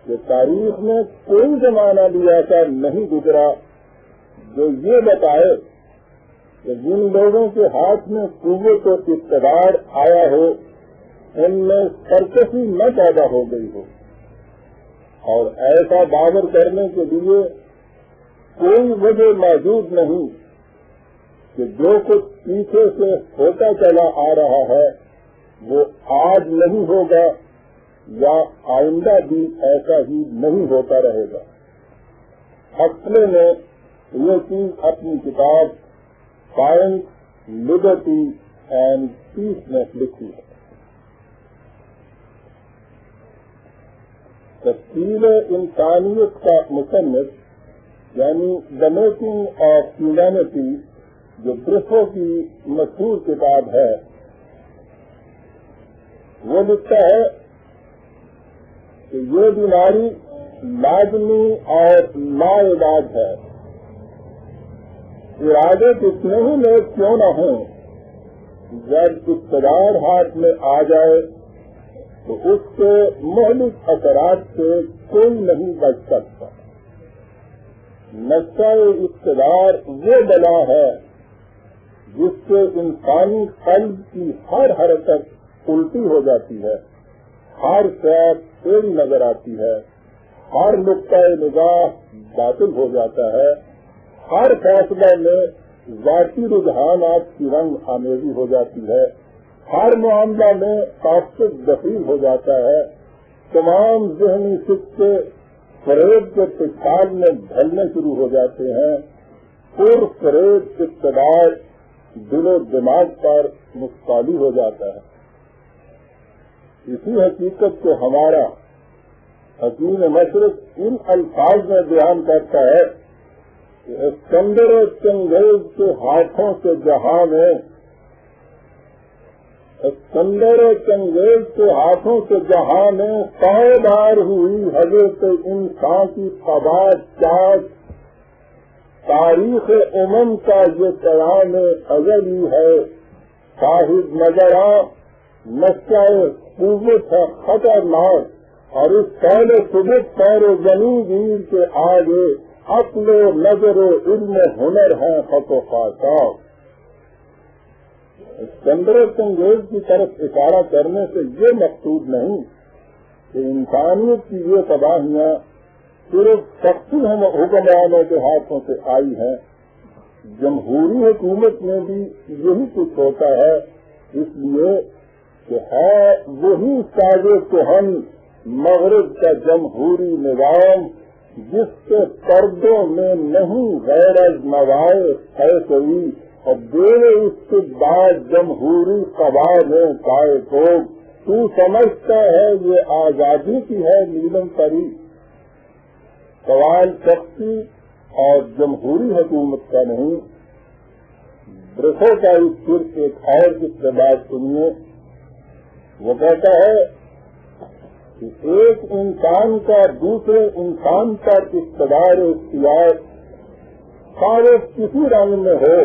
کہ تاریخ میں کوئی زمانہ بھی ایسا نہیں گزرا جو یہ بتائے کہ جن لوگوں کے ہاتھ میں قوت و اقتدار آیا ہو ان میں سرکشی نہ پیدا ہو گئی ہو، اور ایسا باور کرنے کے لیے کوئی وجہ موجود نہیں کہ جو کچھ پیچھے سے ہوتا چلا آ رہا ہے وہ آج نہیں ہوگا یا آئندہ بھی ایسا ہی نہیں ہوتا رہے گا۔ حقلے نے یہ چیز اپنی کتاب سائنس، لبرٹی اینڈ پیس میں لکھی ہے۔ تفصیل انسانیت کا مصنف یعنی دی میکنگ آف ہیومینٹی جو برسو کی مشہور کتاب ہے، وہ لکھتا ہے کہ یہ بیماری لازمی اور لا علاج ہے۔ ارادے کتنے ہی لوگ کیوں نہ ہوں، جب اقتدار ہاتھ میں آ جائے تو اس کے مہلک اثرات سے کوئی نہیں بچ سکتا۔ نشہ اقتدار وہ بلا ہے جس سے انسانی قلب کی ہر حرکت الٹی ہو جاتی ہے، ہر سیاق ٹیڑھی نظر آتی ہے، ہر نقطۂ نگاہ باطل ہو جاتا ہے، ہر فیصلے میں ذاتی رجحانات کی رنگ آمیزی ہو جاتی ہے، ہر معاملہ میں طاقت دخیل ہو جاتا ہے، تمام ذہنی سکے فریب کے پچھال میں ڈھلنے شروع ہو جاتے ہیں، پر فریب اقتدار دل و دماغ پر مستعلی ہو جاتا ہے۔ اسی حقیقت کو ہمارا حکیم مشرق ان الفاظ میں بیان کرتا ہے کہ اسکندر چنگیز کے ہاتھوں سے جہاں میں اسکندر چنگیز کے ہاتھوں سے جہاں میں پائیدار ہوئی حضرت انسان کی قباض چاٹ، تاریخ کا یہ قیام ازلی ہے، صاحب نظرہ نشہ قوت ہے خطرناک، اور اس پہلے ثبوت پیر زمین گیر کے آگے عقل و نظر و علم ہنر ہے خط و خاصا۔ اسکندر چنگیز کی طرف اشارہ کرنے سے یہ مقصود نہیں کہ انسانیت کی یہ تباہیاں صرف سختی حکمرانوں کے ہاتھوں سے آئی ہیں، جمہوری حکومت میں بھی یہی کچھ ہوتا ہے، اس لیے کہ ہے وہی ساز کہن مغرب کا جمہوری نظام جس کے پردوں میں نہیں غیر از نوائے فیصلی اور بے استبداد جمہوری قوانین قائد ہو۔ تو سمجھتا ہے یہ آزادی کی ہے نیلم پری؟ سوال شخصی اور جمہوری حکومت کا نہیں۔ برسو کا اس صرف ایک اور اقتباس سنیے، وہ کہتا ہے کہ ایک انسان کا دوسرے انسان پر اقتدار اختیار خواہ کسی رنگ میں ہو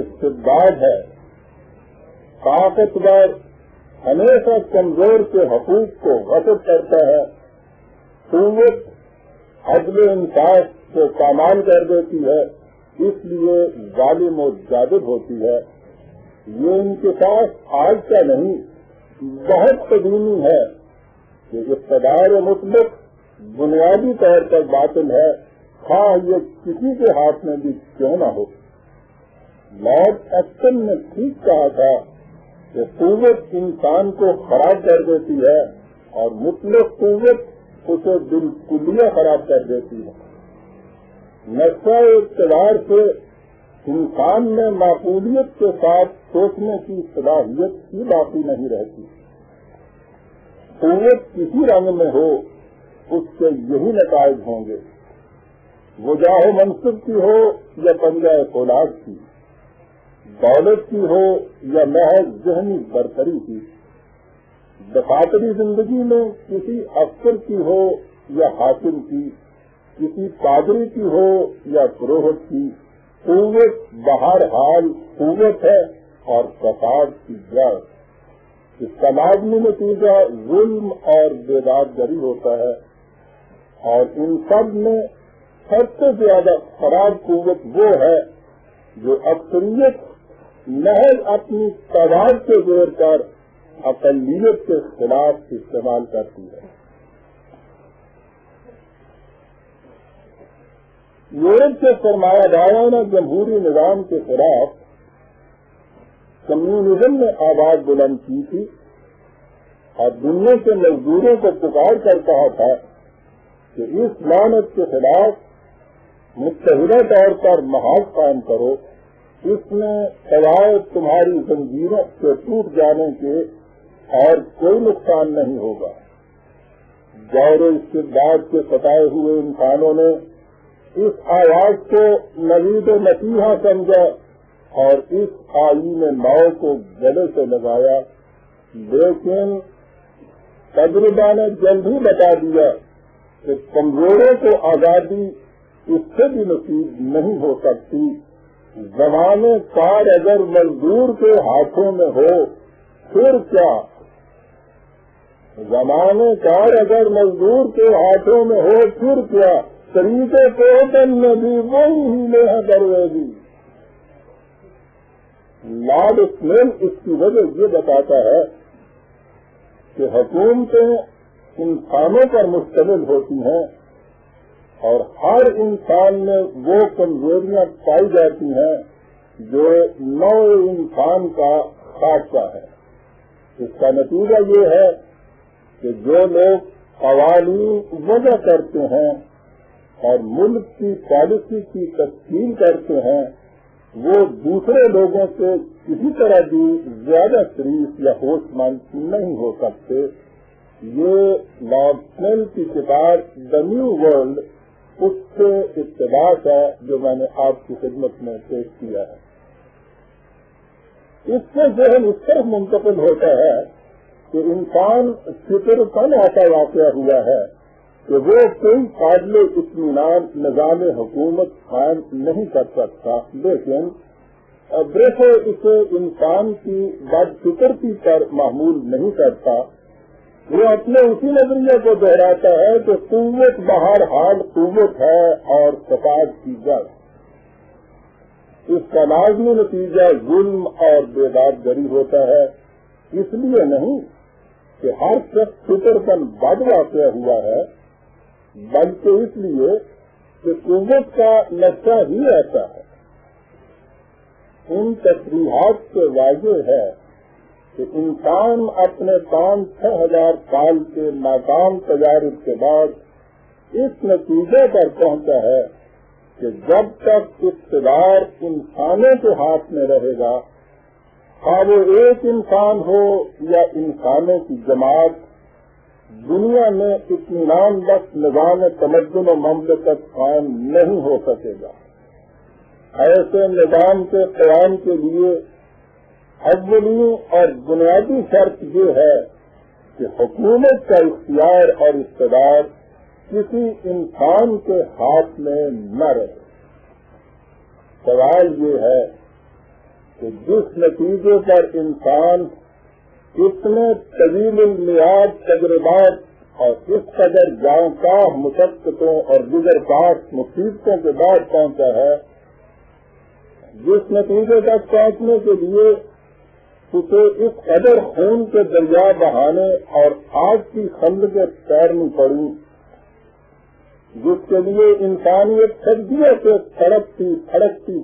استبداد ہے۔ طاقتور ہمیشہ کمزور کے حقوق کو غصب کرتا ہے، قوت عدل انصاف کو پامال کر دیتی ہے، اس لیے ظالم و جادب ہوتی ہے۔ یہ انکشاف آج کا نہیں، بہت قدیمی ہے کہ اقتدار مطلق بنیادی طور پر باطل ہے، خواہ یہ کسی کے ہاتھ میں بھی کیوں نہ ہو۔ لارڈ ایکٹن نے ٹھیک کہا تھا کہ قوت انسان کو خراب کر دیتی ہے اور مطلق قوت اسے بالکلیہ خراب کر دیتی ہے۔ نشہ اقتدار سے انسان میں معقولیت کے ساتھ سوچنے کی صلاحیت ہی باقی نہیں رہتی۔ قوت کسی رنگ میں ہو اس کے یہی نتائج ہوں گے، وہ جاہ منصب کی ہو یا پنجہ فولاد کی، دولت کی ہو یا محض ذہنی برتری کی، دفاتری زندگی میں کسی افسر کی ہو یا حاکم کی، کسی پادری کی ہو یا پروہت کی، قوت بہرحال قوت ہے اور فساد کی جڑ۔ اس کا لازمی نتیجہ ظلم اور بیدادگری ہوتا ہے، اور ان سب میں سب سے زیادہ خراب قوت وہ ہے جو اکثریت محض اپنی تعداد سے زور کر اقلیت کے خلاف استعمال کرتی ہے۔ یورپ کے سرمایہ دارانہ جمہوری نظام کے خلاف کمیونزم نے آواز بلند کی تھی اور دنیا کے مزدوروں کو پکار کر کہا تھا کہ اس لعنت کے خلاف متحدہ طور پر محاذ قائم کرو، اس میں سوائے تمہاری زنجیروں کے ٹوٹ جانے کے اور کوئی نقصان نہیں ہوگا۔ دور استبداد کے ستائے ہوئے انسانوں نے اس آواز کو نوید مسیحا سمجھا اور اس آئین نو کو گلے سے لگایا، لیکن تجربہ نے جلد ہی بتا دیا کہ کمزوروں کو آزادی اس سے بھی نصیب نہیں ہو سکتی۔ زمانے کار اگر مزدور کے ہاتھوں میں ہو پھر کیا؟ زمانے کار اگر مزدور کے ہاتھوں میں ہو پھر کیا؟ طریقے کو میں بھی وہی ہیلے ہیں درویزی۔ لارڈ اسمین اس کی وجہ یہ بتاتا ہے کہ حکومتیں انسانوں پر مشتمل ہوتی ہیں اور ہر انسان میں وہ کمزوریاں پائی جاتی ہیں جو نو انسان کا خاصہ ہے۔ اس کا نتیجہ یہ ہے کہ جو لوگ قوانین وضع کرتے ہیں اور ملک کی پالیسی کی تشکیل کرتے ہیں وہ دوسرے لوگوں سے کسی طرح بھی زیادہ شریف یا ہوش مند نہیں ہو سکتے۔ یہ لارڈ اسمین کی کتاب دا نیو ورلڈ اس سے اقتباس ہے جو میں نے آپ کی خدمت میں پیش کیا ہے۔ اس سے ذہن اس طرح منتقل ہوتا ہے کہ انسان فطر کن ایسا واقعہ ہوا ہے کہ وہ کوئی قابل اطمینان نظام حکومت قائم نہیں کر سکتا، لیکن برسو اسے انسان کی بد فطرتی پر معمول نہیں کرتا۔ وہ اپنے اسی نظریے کو دہراتا ہے کہ قوت بہرحال قوت ہے اور فساد کی جڑ۔ اس کا لازمی نتیجہ ظلم اور بیداد گری ہوتا ہے، اس لیے نہیں کہ ہر شخص فطر پر بد واقع ہوا ہے، بلکہ اس لیے کہ قوت کا نقشہ ہی ایسا ہے۔ ان تصریحات سے واضح ہے کہ انسان اپنے 5,000 سال کے ناکام تجارب کے بعد اس نتیجے پر پہنچا ہے کہ جب تک اقتدار انسانوں کے ہاتھ میں رہے گا، خواہ وہ ایک انسان ہو یا انسانوں کی جماعت، دنیا میں اطمینان بخش نظام تمدن و مملکت قائم نہیں ہو سکے گا۔ ایسے نظام کے قیام کے لیے اولین اور بنیادی شرط یہ ہے کہ حکومت کا اختیار اور اقتدار کسی انسان کے ہاتھ میں نہ رہے۔ سوال یہ ہے کہ جس نتیجے پر انسان اتنے طویل المیعاد تجربات اور اس قدر جانکاہ مشقتوں اور دیگر پاس مصیبتوں کے بعد پہنچا ہے، جس نتیجے تک پہنچنے کے لیے اسے اس قدر خون کے دریا بہانے اور آگ کی خندقیں تیرنی پڑی، جس کے لیے انسانیت صدیوں سے تڑپتی پھڑکتی